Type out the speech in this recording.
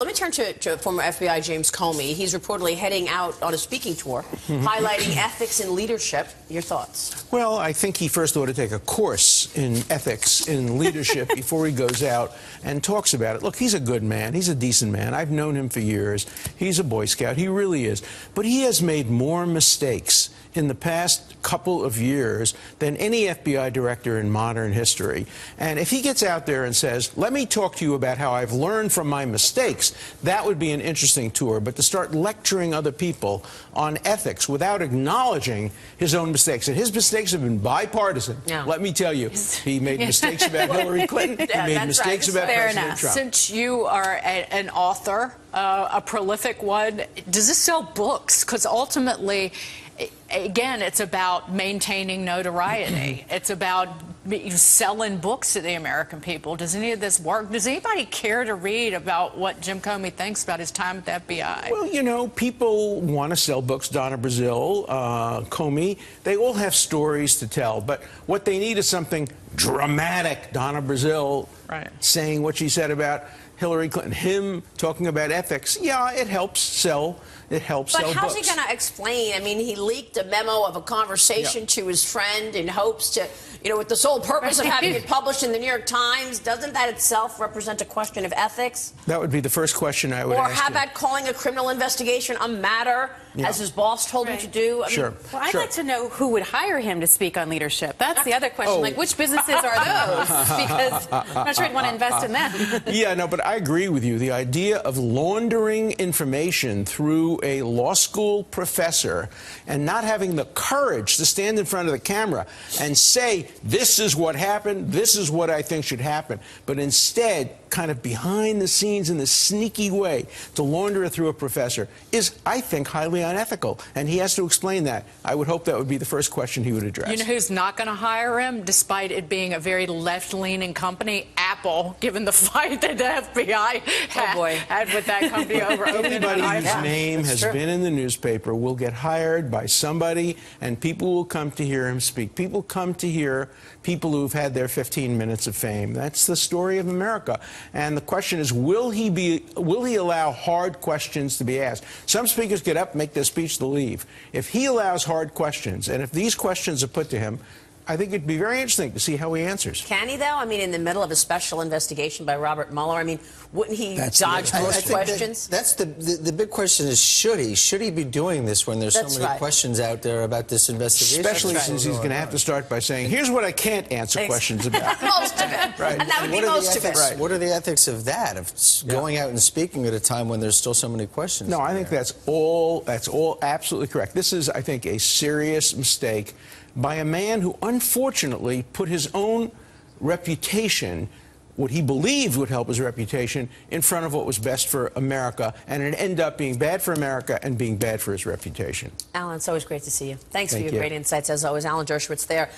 Let me turn to former FBI James Comey. He's reportedly heading out on a speaking tour, highlighting ethics and leadership. Your thoughts? Well, I think he first ought to take a course in ethics and leadership before he goes out and talks about it. Look, he's a good man. He's a decent man. I've known him for years. He's a Boy Scout. He really is. But he has made more mistakes in the past couple of years than any FBI director in modern history. And if he gets out there and says, let me talk to you about how I've learned from my mistakes, that would be an interesting tour. But to start lecturing other people on ethics without acknowledging his own mistakes, and his mistakes have been bipartisan. Yeah. Let me tell you, he made mistakes about Hillary Clinton. He made mistakes about President Trump. Since you are an author, a prolific one, does this sell books? Because ultimately, again, it's about maintaining notoriety. It's about selling books to the American people. Does any of this work? Does anybody care to read about what Jim Comey thinks about his time at the FBI? Well, you know, people want to sell books. Donna Brazile, Comey, they all have stories to tell. But what they need is something dramatic. Donna Brazile saying what she said about Hillary Clinton, him talking about ethics. Yeah, it helps sell. It helps sell books. But how's he going to explain? I mean, he leaked a memo of a conversation to his friend in hopes to, you know, with the sole purpose of having it published in the New York Times. Doesn't that itself represent a question of ethics? That would be the first question I would ask. Or how about calling a criminal investigation a matter, as his boss told him to do? I mean, well, I'd like to know who would hire him to speak on leadership. That's the other question. Like, which businesses are those? Because I'm not sure I'd want to invest in them. Yeah, no, but I agree with you. The idea of laundering information through a law school professor and not having the courage to stand in front of the camera and say, this is what happened, this is what I think should happen, but instead, kind of behind the scenes in this sneaky way to launder it through a professor is, I think, highly unethical. And he has to explain that. I would hope that would be the first question he would address. You know who's not going to hire him, despite it being a very left-leaning company? Apple, given the fight that the FBI had with that company over anybody whose name has been in the newspaper will get hired by somebody, and people will come to hear him speak. People come to hear people who've had their 15 minutes of fame. That's the story of America. And the question is, will he allow hard questions to be asked? Some speakers get up, make their speech, they'll leave. If he allows hard questions, and if these questions are put to him, I think it'd be very interesting to see how he answers. Can he, though? I mean, in the middle of a special investigation by Robert Mueller, I mean, wouldn't he dodge most questions? That's the big question is, should he? Should he be doing this when there's so many questions out there about this investigation? Especially since he's going to have to start by saying, here's what I can't answer questions about. Most of it. And that would be most of it. What are the ethics of that, of going out and speaking at a time when there's still so many questions? No, I think that's all absolutely correct. This is, I think, a serious mistake by a man who unfortunately put his own reputation, what he believed would help his reputation, in front of what was best for America, and it ended up being bad for America and being bad for his reputation. Alan, it's always great to see you. Thanks for your great insights, as always. Alan Dershowitz there.